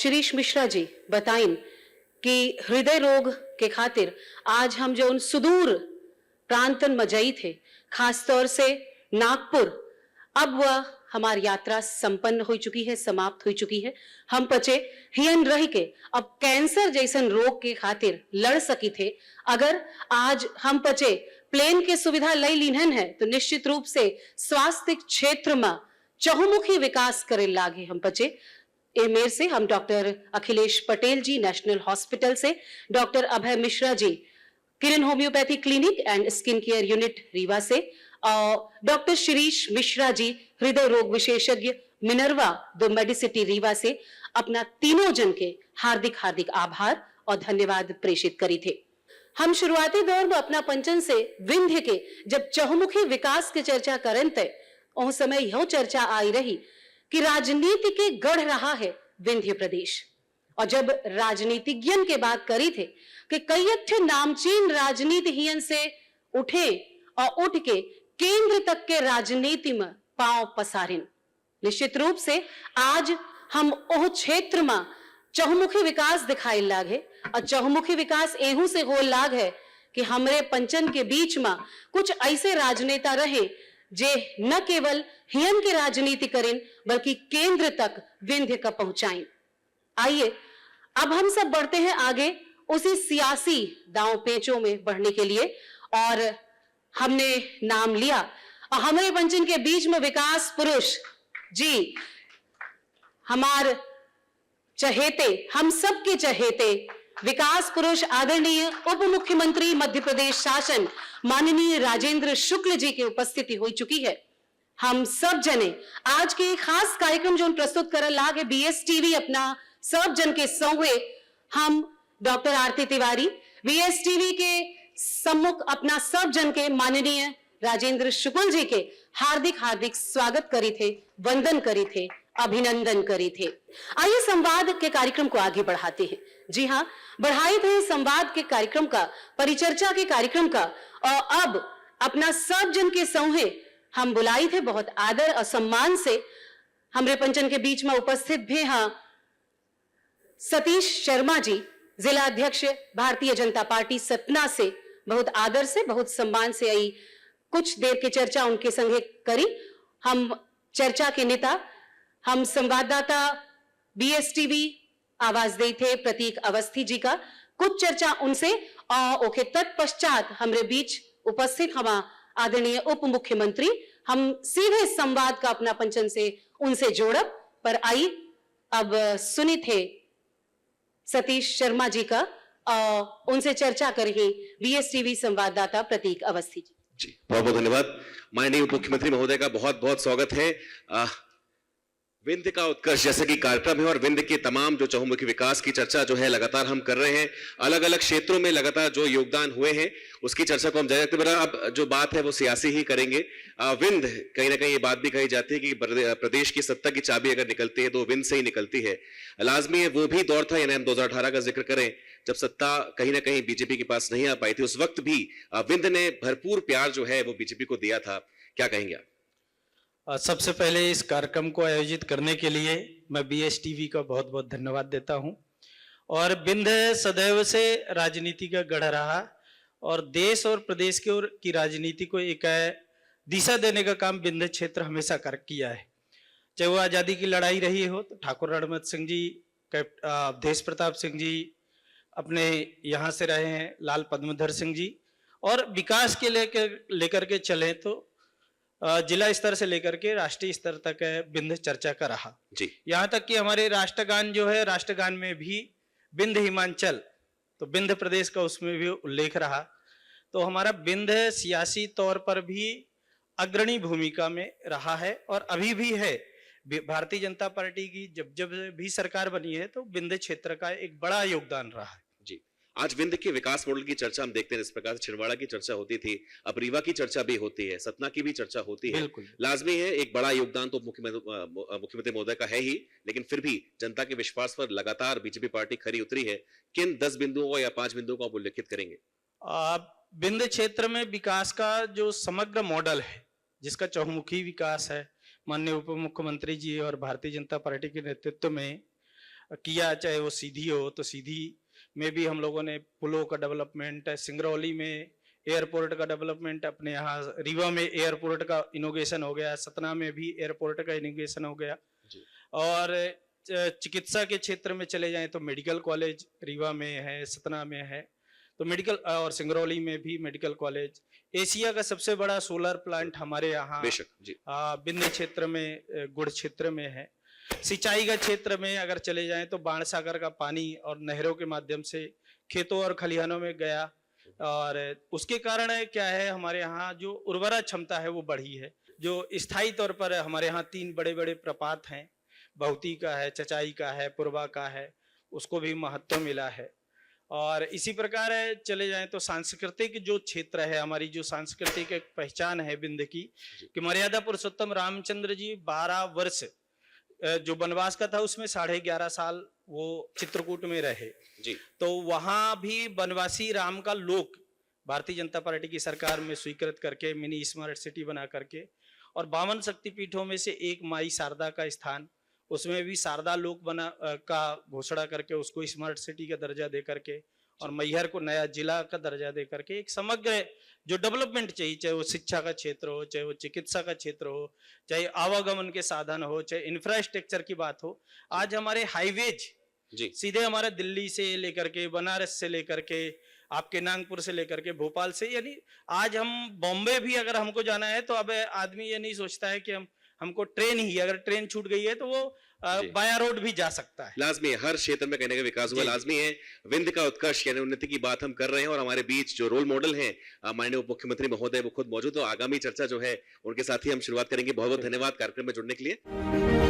शिरीष मिश्रा जी बताइन कि हृदय रोग के खातिर आज हम जो उन सुदूर प्रांतन मजई थे, खासतौर से नागपुर, अब वह हमारी यात्रा संपन्न हो चुकी है, समाप्त हो चुकी है। हम पचे हियन रह के अब कैंसर जैसन रोग के खातिर लड़ सकी थे। अगर आज हम पचे प्लेन के सुविधा लई लीनन है तो निश्चित रूप से स्वास्थ्य क्षेत्र में चहुमुखी विकास करे लागे हम पचे। एमेर से हम doctor Akhilesh Patel ji national hospital से, doctor Abhay Mishra ji Kiran homeopathy clinic and skin care unit Rewa से, डॉक्टर शिरीष मिश्रा जी हृदय रोग विशेषज्ञ मिनर्वा द मेडिसिटी रीवा से अपना तीनों जन के हार्दिक हार्दिक आभार और धन्यवाद प्रेषित करी थे। हम शुरुआती दौर में अपना पंचन से विंध्य के जब चहुमुखी विकास की चर्चा करन थे, उस समय यह चर्चा आई रही कि राजनीति के गढ़ रहा है विंध्य प्रदेश। और जब राजनीतिज्ञन के बात करी थे कि कई अच्छे नामचीन राजनीति हियन से उठे और उठ के केंद्र तक के राजनीति में पांव पसारिन। निश्चित रूप से आज हम ओह क्षेत्र में चहुमुखी विकास दिखाई लाग है, और चहुमुखी विकास एहू से हो लाग है कि हमरे पंचन के बीच में कुछ ऐसे राजनेता रहे जे न केवल हियन के राजनीति करें बल्कि केंद्र तक विंध्य का पहुंचाएं। आइए अब हम सब बढ़ते हैं आगे उसी सियासी दांव पेचों में बढ़ने के लिए, और हमने नाम लिया और हमारे पंचन के बीच में विकास पुरुष जी, हमार चहेते, हम सबके चहेते विकास पुरुष आदरणीय उप मुख्यमंत्री मध्य प्रदेश शासन माननीय राजेंद्र शुक्ल जी की उपस्थिति हो चुकी है। हम सब जने आज के खास कार्यक्रम जो प्रस्तुत कर लाग है बीएसटीवी अपना सब जन के सौवे, हम डॉक्टर आरती तिवारी बीएसटीवी के सम्मुख अपना सब जन के माननीय राजेंद्र शुक्ल जी के हार्दिक हार्दिक स्वागत करी थे, वंदन करी थे, अभिनंदन करी थे। आइए संवाद के कार्यक्रम को आगे बढ़ाते हैं। जी हाँ, बढ़ाए थे संवाद के कार्यक्रम का, परिचर्चा के कार्यक्रम का, और अब अपना सब जन के सौहे हम बुलाई थे बहुत आदर और सम्मान से। हमरे पंचन के बीच में उपस्थित भी हैं सतीश शर्मा जी, जिला अध्यक्ष भारतीय जनता पार्टी सतना से, बहुत आदर से बहुत सम्मान से आई कुछ देर की चर्चा उनके संगे करी। हम चर्चा के नेता, हम संवाददाता बीएसटीवी आवाज दे थे प्रतीक अवस्थी जी का कुछ चर्चा उनसे, और ओके तत्पश्चात हमारे बीच उपस्थित हम आदरणीय उप मुख्यमंत्री, हम सीधे संवाद का अपना पंचन से उनसे जोड़ब। पर आई अब सुनी थे सतीश शर्मा जी का, उनसे चर्चा करें बीएसटीवी संवाददाता प्रतीक अवस्थी जी। जी बहुत बहुत धन्यवाद। माननीय उप मुख्यमंत्री महोदय का बहुत बहुत स्वागत है। विंध्य का उत्कर्ष जैसे कि कार्यक्रम है और विंध्य के तमाम जो चहुमुखी विकास की चर्चा जो है लगातार हम कर रहे हैं, अलग अलग क्षेत्रों में लगातार जो योगदान हुए हैं उसकी चर्चा को हम जारी रखते हैं। अब जो बात है वो सियासी ही करेंगे। विंध्य कहीं ना कहीं ये बात भी कही जाती है कि प्रदेश की सत्ता की चाबी अगर निकलती है तो विंध्य से ही निकलती है। लाजमी है वो भी दौर था, यानी हम 2018 का जिक्र करें जब सत्ता कहीं ना कहीं बीजेपी के पास नहीं आ पाई थी, उस वक्त भी विंध्य ने भरपूर प्यार जो है वो बीजेपी को दिया था। क्या कहेंगे आप? सबसे पहले इस कार्यक्रम को आयोजित करने के लिए मैं बीएसटीवी का बहुत बहुत धन्यवाद देता हूं। और विंध्य सदैव से राजनीति का गढ़ रहा और देश और प्रदेश की राजनीति को एक दिशा देने का काम विंध्य क्षेत्र हमेशा किया है। चाहे वो आज़ादी की लड़ाई रही हो तो ठाकुर रणमत सिंह जी, अवधेश प्रताप सिंह जी अपने यहाँ से रहे हैं, लाल पद्मधर सिंह जी, और विकास के लेकर के चले तो जिला स्तर से लेकर के राष्ट्रीय स्तर तक विंध्य चर्चा का रहा जी। यहाँ तक कि हमारे राष्ट्रगान जो है, राष्ट्रगान में भी विंध्य हिमांचल, तो विंध्य प्रदेश का उसमें भी उल्लेख रहा। तो हमारा विंध्य सियासी तौर पर भी अग्रणी भूमिका में रहा है और अभी भी है। भारतीय जनता पार्टी की जब जब भी सरकार बनी है तो विंध्य क्षेत्र का एक बड़ा योगदान रहा है जी। आज विंध्य के विकास मॉडल की चर्चा हम देखते हैं, इस प्रकार से छिंदवाड़ा की चर्चा होती थी, अब रीवा की चर्चा भी होती है, सतना की भी चर्चा होती है। लाजमी है, एक बड़ा योगदान तो मुख्यमंत्री महोदय का है ही, लेकिन फिर भी जनता के विश्वास पर लगातार बीजेपी पार्टी खरी उतरी है। किन 10 बिंदुओं को या 5 बिंदुओं को आप उल्लेखित करेंगे? विंध्य क्षेत्र में विकास का जो समग्र मॉडल है, जिसका चहुमुखी विकास है, माननीय उप मुख्यमंत्री जी और भारतीय जनता पार्टी के नेतृत्व में किया, चाहे वो सीधी हो, तो सीधी में भी हम लोगों ने पुलों का डेवलपमेंट, सिंगरौली में एयरपोर्ट का डेवलपमेंट, अपने यहाँ रीवा में एयरपोर्ट का इनोग्रेशन हो गया, सतना में भी एयरपोर्ट का इनोग्रेशन हो गया। और चिकित्सा के क्षेत्र में चले जाएं तो मेडिकल कॉलेज रीवा में है, सतना में है, तो मेडिकल, और सिंगरौली में भी मेडिकल कॉलेज। एशिया का सबसे बड़ा सोलर प्लांट हमारे यहाँ बेशक जी। बिंद क्षेत्र में, गुड़ क्षेत्र में है। सिंचाई का क्षेत्र में अगर चले जाएं तो बाण सागर का पानी और नहरों के माध्यम से खेतों और खलिहानों में गया, और उसके कारण क्या है, हमारे यहाँ जो उर्वरा क्षमता है वो बढ़ी है। जो स्थायी तौर पर हमारे यहाँ 3 बड़े बड़े प्रपात हैं, बहुती का है, चचाई का है, पूर्वा का है, उसको भी महत्व मिला है। और इसी प्रकार चले जाएं तो सांस्कृतिक जो क्षेत्र है, हमारी जो सांस्कृतिक एक पहचान है बिंद की, कि मर्यादा पुरुषोत्तम रामचंद्र जी 12 वर्ष जो वनवास का था उसमें 11.5 साल वो चित्रकूट में रहे जी। तो वहां भी वनवासी राम का लोक भारतीय जनता पार्टी की सरकार में स्वीकृत करके मिनी स्मार्ट सिटी बना करके, और 52 शक्तिपीठों में से एक माई शारदा का स्थान, उसमें भी शारदा लोक बना का घोषणा करके उसको स्मार्ट सिटी का दर्जा दे करके, और मैहर को नया जिला का दर्जा दे करके एक समग्र जो डेवलपमेंट चाहिए, चाहे वो शिक्षा का क्षेत्र हो, चाहे वो चिकित्सा का क्षेत्र हो, चाहे आवागमन के साधन हो, चाहे इंफ्रास्ट्रक्चर की बात हो। आज हमारे हाईवेज जी सीधे हमारे दिल्ली से लेकर के, बनारस से लेकर के, आपके नागपुर से लेकर के, भोपाल से, यानी आज हम बॉम्बे भी अगर हमको जाना है तो अब आदमी ये नहीं सोचता है कि हमको ट्रेन ही, अगर ट्रेन छूट गई है तो वो बाया रोड भी जा सकता है। लाजमी है, हर क्षेत्र में कहने का विकास हुआ लाजमी है। विंध्य का उत्कर्ष यानी उन्नति की बात हम कर रहे हैं, और हमारे बीच जो रोल मॉडल हैं माननीय उप मुख्यमंत्री महोदय वो खुद मौजूद है। आगामी चर्चा जो है उनके साथ ही हम शुरुआत करेंगे। बहुत बहुत धन्यवाद कार्यक्रम में जुड़ने के लिए।